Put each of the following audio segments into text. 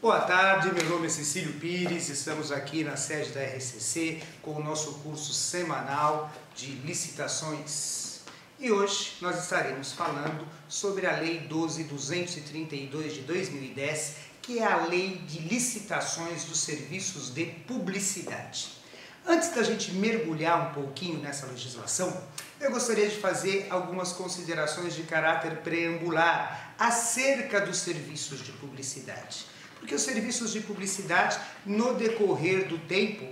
Boa tarde, meu nome é Cecílio Pires, estamos aqui na sede da RCC com o nosso curso semanal de licitações. E hoje nós estaremos falando sobre a Lei 12.232 de 2010, que é a Lei de Licitações dos Serviços de Publicidade. Antes da gente mergulhar um pouquinho nessa legislação, eu gostaria de fazer algumas considerações de caráter preambular acerca dos serviços de publicidade. Porque os serviços de publicidade, no decorrer do tempo,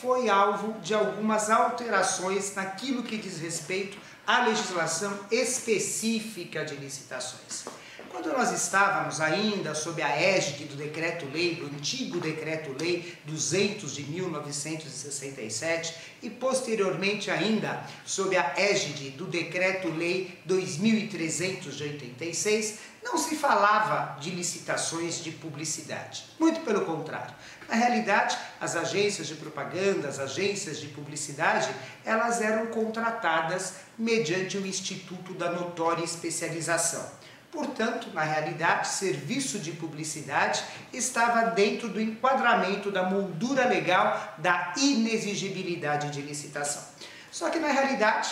foi alvo de algumas alterações naquilo que diz respeito à legislação específica de licitações. Quando nós estávamos ainda sob a égide do Decreto-Lei, do antigo Decreto-Lei 200 de 1967 e posteriormente ainda sob a égide do Decreto-Lei 2300 de 86, não se falava de licitações de publicidade. Muito pelo contrário. Na realidade, as agências de propaganda, as agências de publicidade, elas eram contratadas mediante o Instituto da Notória Especialização. Portanto, na realidade, serviço de publicidade estava dentro do enquadramento da moldura legal da inexigibilidade de licitação. Só que, na realidade,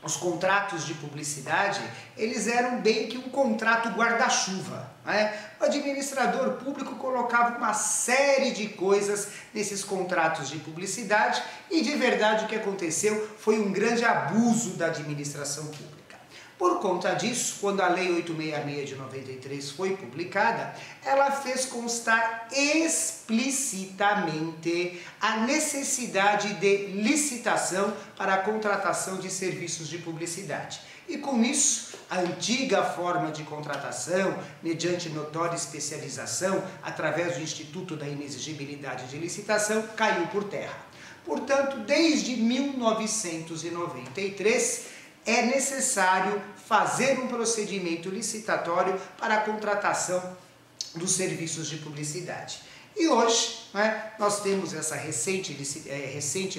os contratos de publicidade, eles eram bem que um contrato guarda-chuva, né? O administrador público colocava uma série de coisas nesses contratos de publicidade e, de verdade, o que aconteceu foi um grande abuso da administração pública. Por conta disso, quando a Lei 866 de 93 foi publicada, ela fez constar explicitamente a necessidade de licitação para a contratação de serviços de publicidade. E com isso, a antiga forma de contratação, mediante notória especialização, através do Instituto da Inexigibilidade de Licitação, caiu por terra. Portanto, desde 1993, é necessário fazer um procedimento licitatório para a contratação dos serviços de publicidade. E hoje, nós temos essa recente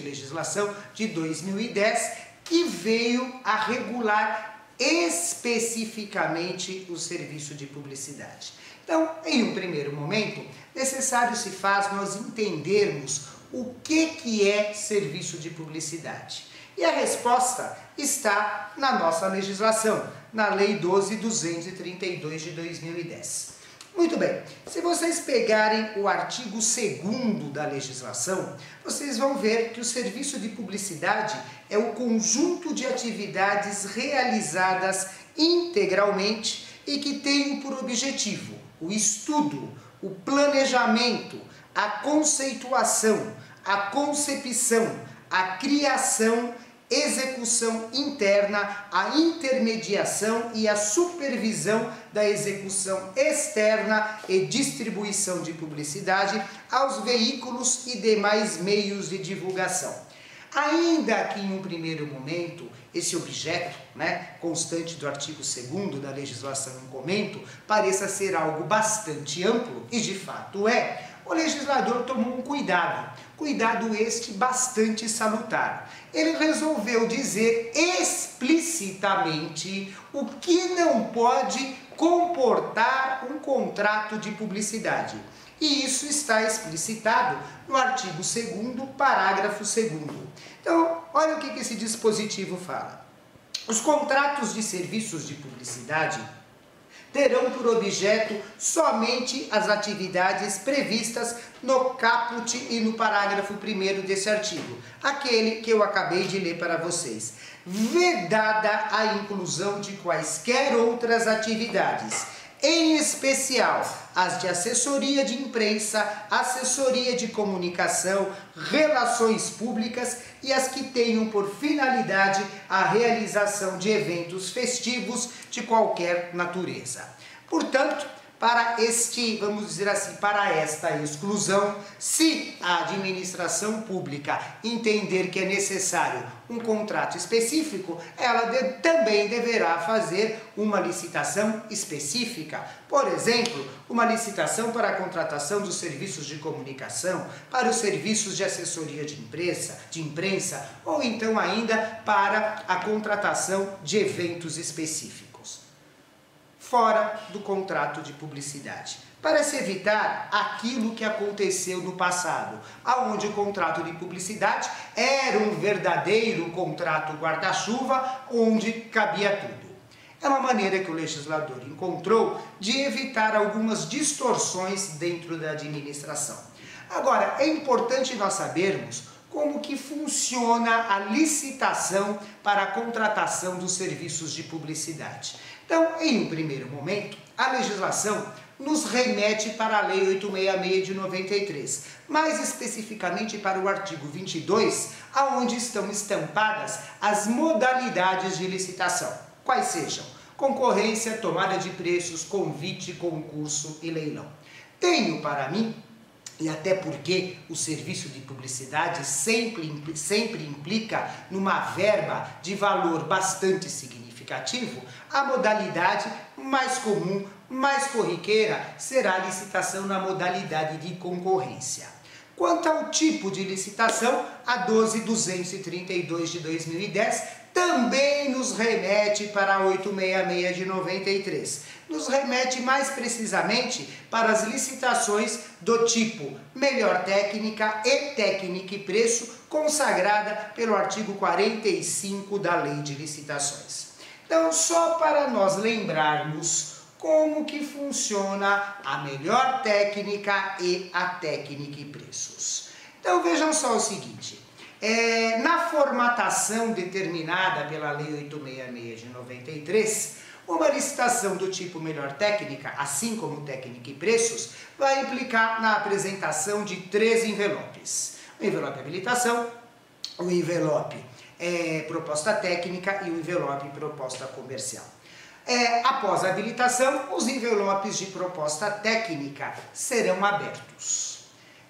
legislação de 2010 que veio a regular especificamente o serviço de publicidade. Então, em um primeiro momento, necessário se faz nós entendermos o que é serviço de publicidade. E a resposta está na nossa legislação, na Lei 12.232 de 2010. Muito bem, se vocês pegarem o artigo 2º da legislação, vocês vão ver que o serviço de publicidade é o conjunto de atividades realizadas integralmente e que tem por objetivo o estudo, o planejamento, a conceituação, a concepção, a criação, execução interna, a intermediação e a supervisão da execução externa e distribuição de publicidade aos veículos e demais meios de divulgação. Ainda que em um primeiro momento esse objeto, constante do artigo 2º da legislação em comento, pareça ser algo bastante amplo, e de fato é, o legislador tomou um cuidado este bastante salutar. Ele resolveu dizer explicitamente o que não pode comportar um contrato de publicidade. E isso está explicitado no artigo 2º, parágrafo 2º. Então, olha o que esse dispositivo fala. Os contratos de serviços de publicidade terão por objeto somente as atividades previstas no caput e no parágrafo 1º desse artigo, aquele que eu acabei de ler para vocês, vedada a inclusão de quaisquer outras atividades, em especial as de assessoria de imprensa, assessoria de comunicação, relações públicas e as que tenham por finalidade a realização de eventos festivos de qualquer natureza. Portanto, para para esta exclusão, se a administração pública entender que é necessário um contrato específico, ela também deverá fazer uma licitação específica. Por exemplo, uma licitação para a contratação dos serviços de comunicação, para os serviços de assessoria de imprensa, ou então ainda para a contratação de eventos específicos. fora do contrato de publicidade, para se evitar aquilo que aconteceu no passado, onde o contrato de publicidade era um verdadeiro contrato guarda-chuva, onde cabia tudo. É uma maneira que o legislador encontrou de evitar algumas distorções dentro da administração. Agora, é importante nós sabermos como que funciona a licitação para a contratação dos serviços de publicidade. Então, em um primeiro momento, a legislação nos remete para a Lei 866 de 93, mais especificamente para o artigo 22, aonde estão estampadas as modalidades de licitação, quais sejam concorrência, tomada de preços, convite, concurso e leilão. Tenho para mim, e até porque o serviço de publicidade sempre implica numa verba de valor bastante significativo, a modalidade mais comum, mais corriqueira, será a licitação na modalidade de concorrência. Quanto ao tipo de licitação, a 12.232 de 2010 também nos remete para a 866 de 93. Nos remete mais precisamente para as licitações do tipo melhor técnica e técnica e preço, consagrada pelo artigo 45 da Lei de Licitações. Então, só para nós lembrarmos como que funciona a melhor técnica e a técnica e preços. Então, vejam só o seguinte. Na formatação determinada pela Lei 866 de 93, uma licitação do tipo melhor técnica, assim como técnica e preços, vai implicar na apresentação de 3 envelopes. O envelope habilitação, o envelope proposta técnica e o envelope proposta comercial. Após a habilitação, os envelopes de proposta técnica serão abertos.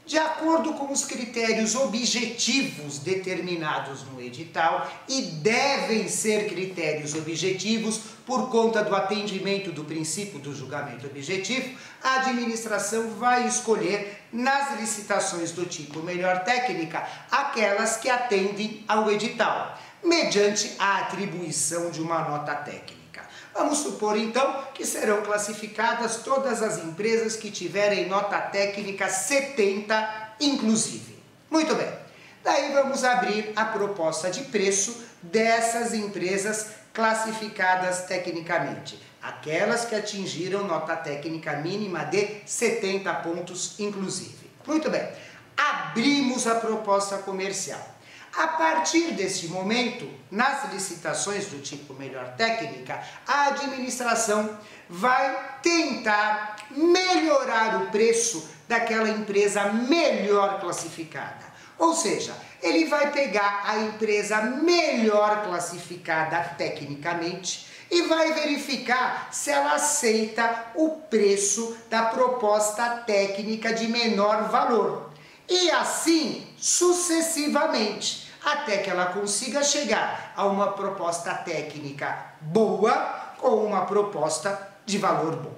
De acordo com os critérios objetivos determinados no edital, e devem ser critérios objetivos por conta do atendimento do princípio do julgamento objetivo, a administração vai escolher nas licitações do tipo melhor técnica aquelas que atendem ao edital, mediante a atribuição de uma nota técnica. Vamos supor, então, que serão classificadas todas as empresas que tiverem nota técnica 70, inclusive. Muito bem. Daí vamos abrir a proposta de preço dessas empresas classificadas tecnicamente. Aquelas que atingiram nota técnica mínima de 70 pontos, inclusive. Muito bem. Abrimos a proposta comercial. A partir desse momento, nas licitações do tipo melhor técnica, a administração vai tentar melhorar o preço daquela empresa melhor classificada. Ou seja, ele vai pegar a empresa melhor classificada tecnicamente e vai verificar se ela aceita o preço da proposta técnica de menor valor. E assim sucessivamente, até que ela consiga chegar a uma proposta técnica boa ou uma proposta de valor bom.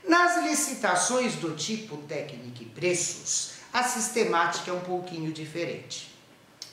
Nas licitações do tipo técnica e preços, a sistemática é um pouquinho diferente.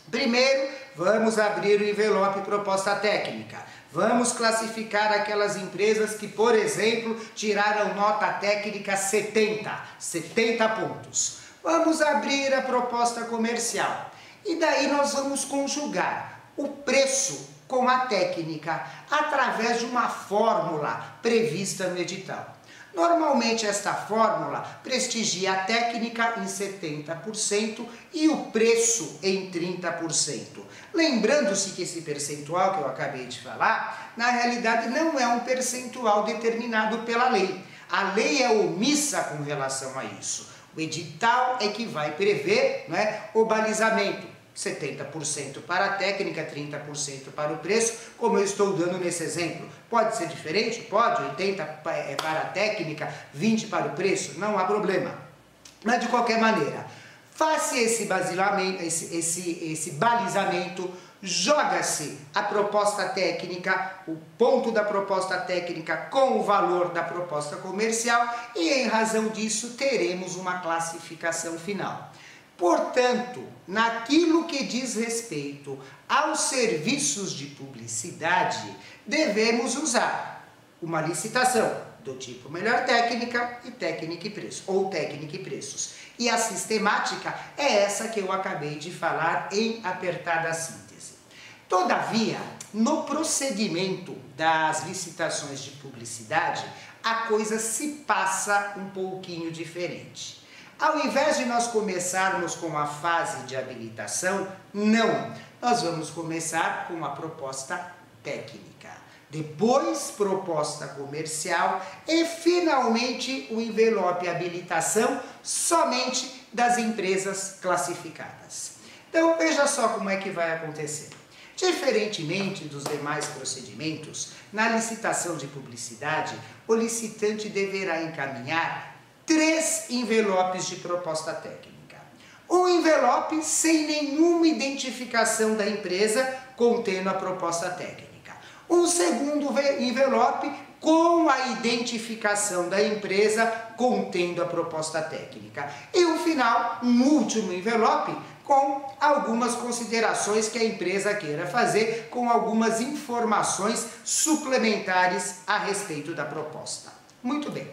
Primeiro, vamos abrir o envelope proposta técnica. Vamos classificar aquelas empresas que, por exemplo, tiraram nota técnica 70 pontos. Vamos abrir a proposta comercial. E daí nós vamos conjugar o preço com a técnica através de uma fórmula prevista no edital. Normalmente esta fórmula prestigia a técnica em 70% e o preço em 30%. Lembrando-se que esse percentual que eu acabei de falar, na realidade não é um percentual determinado pela lei. A lei é omissa com relação a isso. O edital é que vai prever, né, o balizamento. 70% para a técnica, 30% para o preço, como eu estou dando nesse exemplo. Pode ser diferente? Pode, 80% para a técnica, 20% para o preço, não há problema. Mas de qualquer maneira, faça esse balizamento, joga-se a proposta técnica, o ponto da proposta técnica com o valor da proposta comercial e em razão disso teremos uma classificação final. Portanto, naquilo que diz respeito aos serviços de publicidade, devemos usar uma licitação do tipo melhor técnica e técnica e preço, ou técnica e preços. E a sistemática é essa que eu acabei de falar em apertada síntese. Todavia, no procedimento das licitações de publicidade, a coisa se passa um pouquinho diferente. Ao invés de nós começarmos com a fase de habilitação, não. Nós vamos começar com a proposta técnica, depois proposta comercial e finalmente o envelope habilitação somente das empresas classificadas. Então veja só como é que vai acontecer. Diferentemente dos demais procedimentos, na licitação de publicidade, o licitante deverá encaminhar 3 envelopes de proposta técnica. Um envelope sem nenhuma identificação da empresa contendo a proposta técnica. Um segundo envelope com a identificação da empresa contendo a proposta técnica. E o final, um último envelope com algumas considerações que a empresa queira fazer, com algumas informações suplementares a respeito da proposta. Muito bem.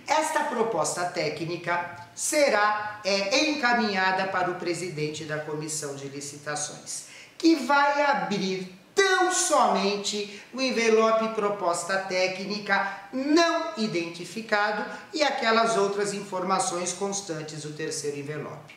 Esta proposta técnica será encaminhada para o presidente da comissão de licitações, que vai abrir tão somente o envelope proposta técnica não identificado e aquelas outras informações constantes do terceiro envelope.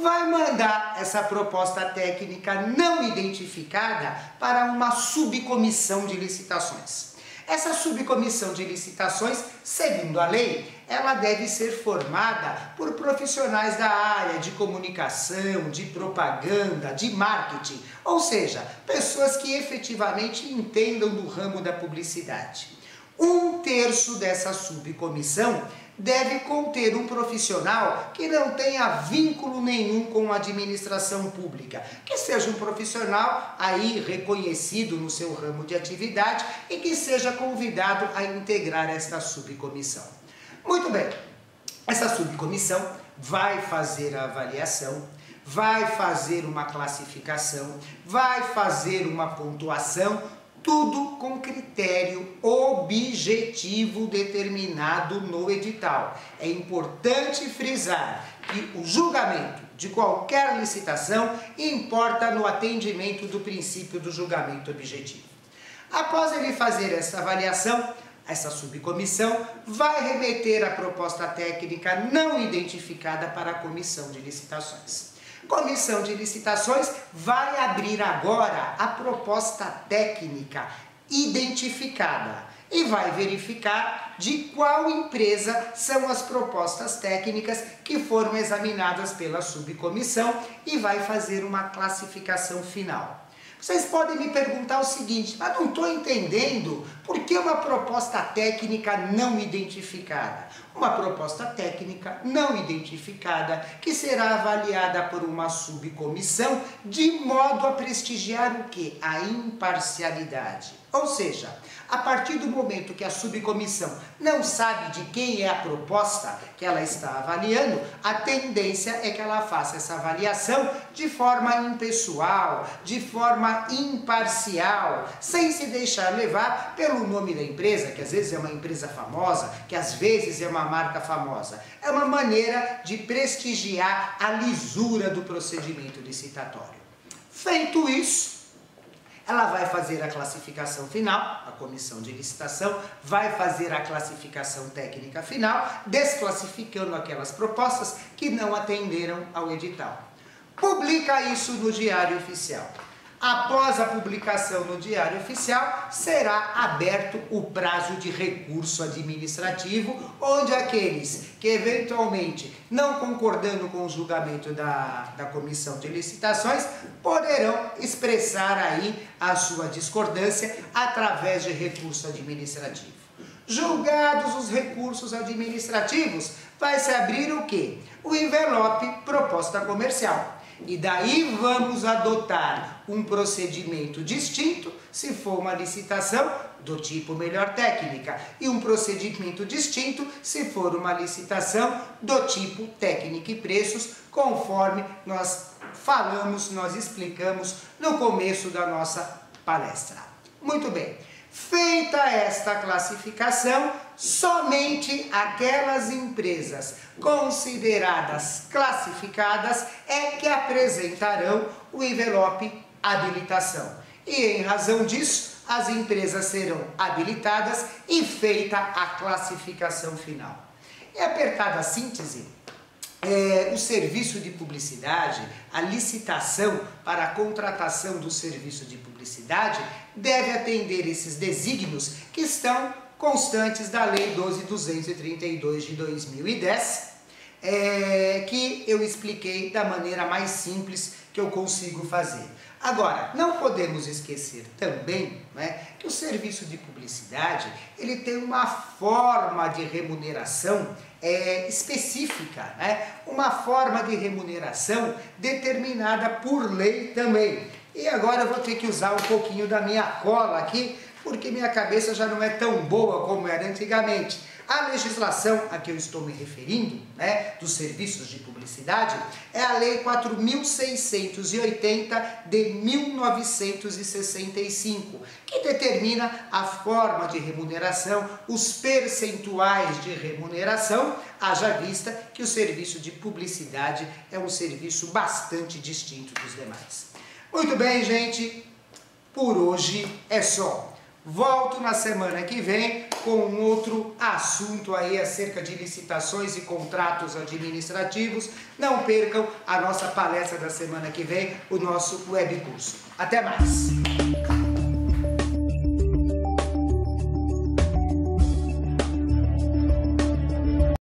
Vai mandar essa proposta técnica não identificada para uma subcomissão de licitações. Essa subcomissão de licitações, segundo a lei, ela deve ser formada por profissionais da área de comunicação, de propaganda, de marketing, ou seja, pessoas que efetivamente entendam do ramo da publicidade. 1/3 dessa subcomissão deve conter um profissional que não tenha vínculo nenhum com a administração pública, que seja um profissional aí reconhecido no seu ramo de atividade e que seja convidado a integrar esta subcomissão. Muito bem, essa subcomissão vai fazer a avaliação, vai fazer uma classificação, vai fazer uma pontuação, tudo com critério objetivo determinado no edital. É importante frisar que o julgamento de qualquer licitação importa no atendimento do princípio do julgamento objetivo. Após ele fazer essa avaliação, essa subcomissão vai remeter a proposta técnica não identificada para a comissão de licitações. Comissão de licitações vai abrir agora a proposta técnica identificada e vai verificar de qual empresa são as propostas técnicas que foram examinadas pela subcomissão e vai fazer uma classificação final. Vocês podem me perguntar o seguinte, mas não estou entendendo por que uma proposta técnica não identificada? Uma proposta técnica não identificada que será avaliada por uma subcomissão de modo a prestigiar o quê? A imparcialidade. Ou seja, a partir do momento que a subcomissão não sabe de quem é a proposta que ela está avaliando, a tendência é que ela faça essa avaliação de forma impessoal, de forma imparcial, sem se deixar levar pelo nome da empresa, que às vezes é uma empresa famosa, que às vezes é uma marca famosa. É uma maneira de prestigiar a lisura do procedimento licitatório. Feito isso, ela vai fazer a classificação final, a comissão de licitação vai fazer a classificação técnica final, desclassificando aquelas propostas que não atenderam ao edital. Publica isso no Diário Oficial. Após a publicação no Diário Oficial, será aberto o prazo de recurso administrativo, onde aqueles que eventualmente não concordando com o julgamento da Comissão de Licitações, poderão expressar aí a sua discordância através de recurso administrativo. Julgados os recursos administrativos, vai se abrir o quê? O envelope proposta comercial. E daí vamos adotar um procedimento distinto, se for uma licitação do tipo melhor técnica, e um procedimento distinto, se for uma licitação do tipo técnica e preços, conforme nós falamos, nós explicamos no começo da nossa palestra. Muito bem, Feita esta classificação, somente aquelas empresas consideradas classificadas é que apresentarão o envelope habilitação. E em razão disso, as empresas serão habilitadas e feita a classificação final. Em apertada síntese, o serviço de publicidade, a licitação para a contratação do serviço de publicidade deve atender esses desígnios que estão constantes da Lei 12.232 de 2010, que eu expliquei da maneira mais simples que eu consigo fazer. Agora, não podemos esquecer também, que o serviço de publicidade ele tem uma forma de remuneração específica, uma forma de remuneração determinada por lei também. E agora eu vou ter que usar um pouquinho da minha cola aqui, porque minha cabeça já não é tão boa como era antigamente. A legislação a que eu estou me referindo, dos serviços de publicidade, é a Lei 4.680 de 1965, que determina a forma de remuneração, os percentuais de remuneração, haja vista que o serviço de publicidade é um serviço bastante distinto dos demais. Muito bem, gente, por hoje é só. Volto na semana que vem com um outro assunto aí acerca de licitações e contratos administrativos. Não percam a nossa palestra da semana que vem, o nosso webcurso. Até mais!